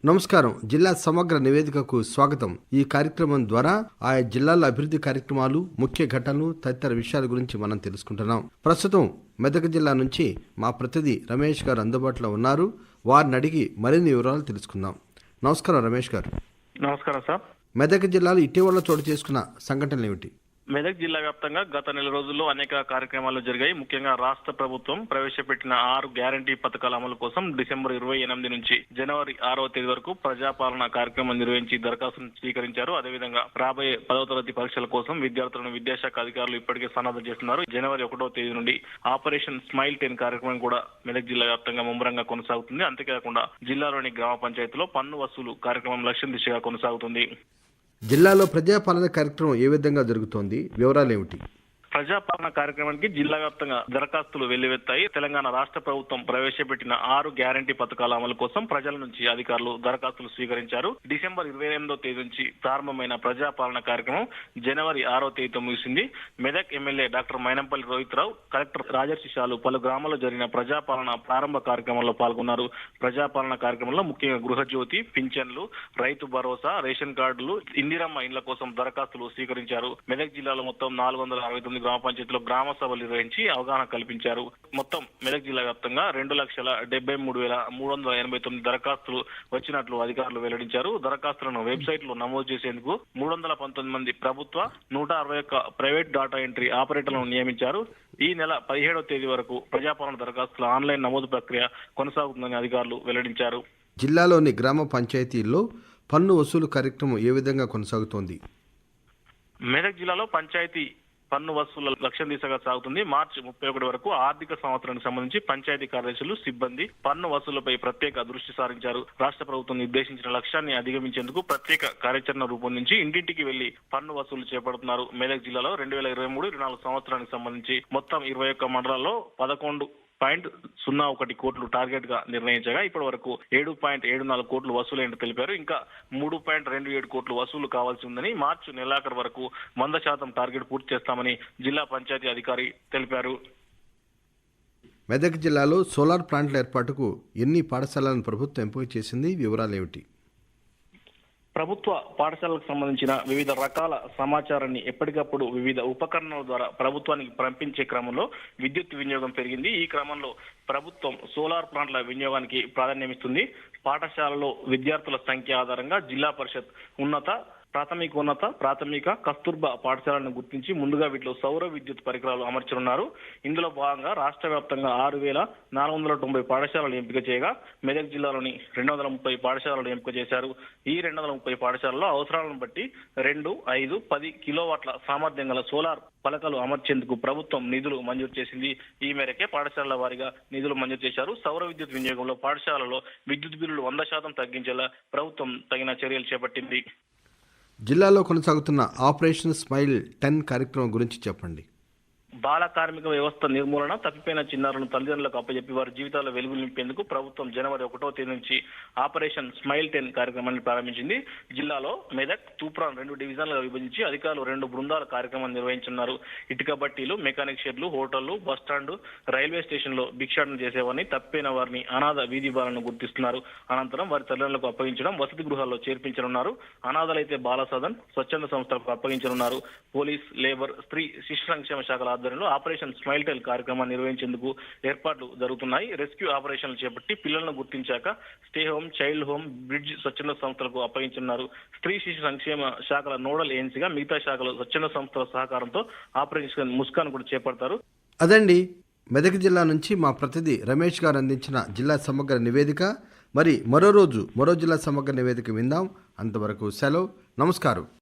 నమస్కారం. జిల్లా సమగ్ర నివేదికకు స్వాగతం. ఈ కార్యక్రమం ద్వారా ఆయా జిల్లాల అభివృద్ధి కార్యక్రమాలు, ముఖ్య ఘటనలు తదితర విషయాల గురించి మనం తెలుసుకుంటున్నాం. ప్రస్తుతం మెదక్ జిల్లా నుంచి మా ప్రతినిధి రమేష్ గారు అందుబాటులో ఉన్నారు. వారిని అడిగి మరిన్ని వివరాలు తెలుసుకుందాం. నమస్కారం రమేష్ గారు. నమస్కారం సార్. మెదక్ జిల్లాలో ఇటీవల చోటు చేసుకున్న సంఘటనలు ఏమిటి? మెదక్ జిల్లా వ్యాప్తంగా గత నెల రోజుల్లో అనేక కార్యక్రమాలు జరిగాయి. ముఖ్యంగా రాష్ట్ర ప్రభుత్వం ప్రవేశపెట్టిన 6 గ్యారంటీ పథకాల అమలు కోసం డిసెంబర్ 28 నుంచి జనవరి 6వ తేదీ వరకు ప్రజాపాలన కార్యక్రమం నిర్వహించి దరఖాస్తును స్వీకరించారు. అదేవిధంగా రాబోయే 10వ తరగతి పరీక్షల కోసం విద్యార్థులను విద్యాశాఖ అధికారులు ఇప్పటికే సన్నద్ధం చేస్తున్నారు. జనవరి 1వ తేదీ నుండి ఆపరేషన్ స్మైల్ 10 కార్యక్రమం కూడా మెదక్ జిల్లా వ్యాప్తంగా ముమ్మరంగా కొనసాగుతుంది. అంతేకాకుండా జిల్లాలోని గ్రామ పంచాయతీలో పన్ను వసూలు కార్యక్రమం లక్ష్యం దిశగా కొనసాగుతుంది. జిల్లాలో ప్రజాపాలన కార్యక్రమం ఏ విధంగా జరుగుతోంది? వివరాలు ఏమిటి? ప్రజాపాలన కార్యక్రమానికి జిల్లా వ్యాప్తంగా దరఖాస్తులు వెల్లువెత్తాయి. తెలంగాణ రాష్ట్ర ప్రభుత్వం ప్రవేశపెట్టిన 6 గ్యారంటీ పథకాల అమలు కోసం ప్రజల నుంచి అధికారులు దరఖాస్తులు స్వీకరించారు. డిసెంబర్ 28వ తేదీ నుంచి ప్రారంభమైన ప్రజాపాలన కార్యక్రమం జనవరి 6వ తేదీతో ముగిసింది. Medak MLA doctor Mynampally Rohit Rao, collector రాజర్షిషాలు పలు గ్రామాల్లో జరిగిన ప్రజాపాలన ప్రారంభ కార్యక్రమంలో పాల్గొన్నారు. ప్రజాపాలన కార్యక్రమంలో ముఖ్యంగా గృహజ్యోతి, పింఛన్లు, రైతు భరోసా, రేషన్ కార్డులు, ఇందిరమ్మ ఇండ్ల కోసం దరఖాస్తులు స్వీకరించారు. మెదక్ జిల్లాలో మొత్తం 469 గ్రామ పంచాయతీలో గ్రామ సభలు నిర్వహించి అవగాహన కల్పించారు. మొత్తం మెదక్ జిల్లా వ్యాప్తంగా 2,73,389 దరఖాస్తులు వచ్చినట్లు అధికారులు వెల్లడించారు. దరఖాస్తులను వెబ్సైట్ లో నమోదు చేసేందుకు 319 మంది ప్రభుత్వ, 161 ప్రైవేట్ డాటా ఎంట్రీ ఆపరేటర్లను నియమించారు. ఈ నెల 17వ తేదీ వరకు ప్రజాపాలన దరఖాస్తుల ఆన్లైన్ నమోదు ప్రక్రియ కొనసాగుతుందని అధికారులు వెల్లడించారు. జిల్లాలోని గ్రామ పంచాయతీల్లో పన్ను వసూలు కార్యక్రమం ఏ విధంగా కొనసాగుతోంది? మెదక్ జిల్లాలో పంచాయతీ పన్ను వసూళ్ల లక్ష్యం దిశగా సాగుతుంది. మార్చి 31 వరకు ఆర్థిక సంవత్సరానికి సంబంధించి పంచాయతీ కార్యదర్శులు, సిబ్బంది పన్ను వసూళ్లపై ప్రత్యేక దృష్టి సారించారు. రాష్ట్ర ప్రభుత్వం నిర్దేశించిన లక్ష్యాన్ని అధిగమించేందుకు ప్రత్యేక కార్యాచరణ రూపొందించి ఇంటింటికి వెళ్లి పన్ను వసూలు చేపడుతున్నారు. మెదక్ జిల్లాలో 2023-24 సంవత్సరానికి సంబంధించి మొత్తం 21 మండలాల్లో 11.01 కోట్లు టార్గెట్ గా నిర్ణయించగా ఇప్పటి వరకు 7.74 కోట్లు వసూలైనట్టు తెలిపారు. ఇంకా 3.27 కోట్లు వసూలు కావాల్సి ఉందని, మార్చి నెలాఖరు వరకు 100% టార్గెట్ పూర్తి చేస్తామని జిల్లా పంచాయతీ అధికారి తెలిపారు. మెదక్ జిల్లాలో సోలార్ ప్లాంట్ల ఏర్పాటుకు ఎన్ని పాఠశాలలను ప్రభుత్వం ఎంపిక చేసింది? వివరాలు ఏమిటి? ప్రభుత్వ పాఠశాలకు సంబంధించిన వివిధ రకాల సమాచారాన్ని ఎప్పటికప్పుడు వివిధ ఉపకరణాల ద్వారా ప్రభుత్వానికి పంపించే క్రమంలో విద్యుత్ వినియోగం పెరిగింది. ఈ క్రమంలో ప్రభుత్వం సోలార్ ప్లాంట్ల వినియోగానికి ప్రాధాన్యమిస్తుంది. పాఠశాలలో విద్యార్థుల సంఖ్య ఆధారంగా జిల్లా పరిషత్ ప్రాథమిక కస్తూర్బా పాఠశాలను గుర్తించి ముందుగా వీటిలో సౌర విద్యుత్ పరికరాలు అమర్చనున్నారు. ఇందులో భాగంగా రాష్ట్ర వ్యాప్తంగా 6,490 పాఠశాలలు ఎంపిక చేయగా మెదక్ జిల్లాలోని 230 పాఠశాలలు ఎంపిక చేశారు. ఈ 230 పాఠశాలలో అవసరాలను బట్టి 2, 5, 10 కిలోవాట్ల సామర్థ్యం గల సోలార్ పలకలు అమర్చేందుకు ప్రభుత్వం నిధులు మంజూరు చేసింది. ఈ మేరకే పాఠశాలల వారీగా నిధులు మంజూరు చేశారు. సౌర విద్యుత్ వినియోగంలో పాఠశాలలో విద్యుత్ బిల్లులు 100% తగ్గించేలా ప్రభుత్వం తగిన చర్యలు చేపట్టింది. జిల్లాలో కొనసాగుతున్న ఆపరేషన్ స్మైల్ 10 కార్యక్రమం గురించి చెప్పండి. బాల కార్మిక వ్యవస్థ నిర్మూలన, తప్పిపోయిన చిన్నారులను తల్లిదండ్రులకు అప్పచెప్పి వారి జీవితాల్లో వెలుగు నింపేందుకు ప్రభుత్వం జనవరి 1వ తేదీ నుంచి ఆపరేషన్ స్మైల్ 10 కార్యక్రమాన్ని ప్రారంభించింది. జిల్లాలో మెదక్, తూప్రాన్ 2 డివిజన్లుగా విభజించి అధికారులు 2 బృందాల కార్యక్రమాన్ని నిర్వహించున్నారు. ఇటుక బట్టీలు, మెకానిక్ షెడ్లు, హోటళ్లు, బస్టాండ్, రైల్వే స్టేషన్లో భిక్షాటన చేసేవారిని, తప్పిపోయిన వారిని, అనాథ వీధి బాలను గుర్తిస్తున్నారు. అనంతరం వారి తల్లిదండ్రులకు అప్పగించడం, వసతి గృహాల్లో చేర్పించనున్నారు. అనాథలైతే బాల సదన్, స్వచ్ఛంద సంస్థలకు అప్పగించనున్నారు. పోలీస్, లేబర్, స్త్రీ శిశు సంక్షేమ శాఖల ఆధ్వర్యంలో ఆపరేషన్ స్మైల్ 10 కార్యక్రమాన్ని నిర్వహించేందుకు ఏర్పాట్లు జరుగుతున్నాయి. రెస్క్యూ ఆపరేషన్లు చేపట్టి పిల్లలను గుర్తించాక stay home, child home, bridge స్వచ్ఛంద సంస్థలకు అప్పగించున్నారు. స్త్రీ శిశు సంక్షేమ శాఖల నోడల్ ఏజెన్సీగా మిగతా శాఖలు స్వచ్ఛంద సంస్థల సహకారంతో ఆపరేషన్ ముస్కాన్ కూడా చేపడతారు. అదండి మెదక్ జిల్లా నుంచి మా ప్రతినిధి రమేష్ గారు అందించిన జిల్లా సమగ్ర నివేదిక. మరి మరో రోజు మరో జిల్లా సమగ్ర నివేదిక విందాం. అంతవరకు సెలవు. నమస్కారం.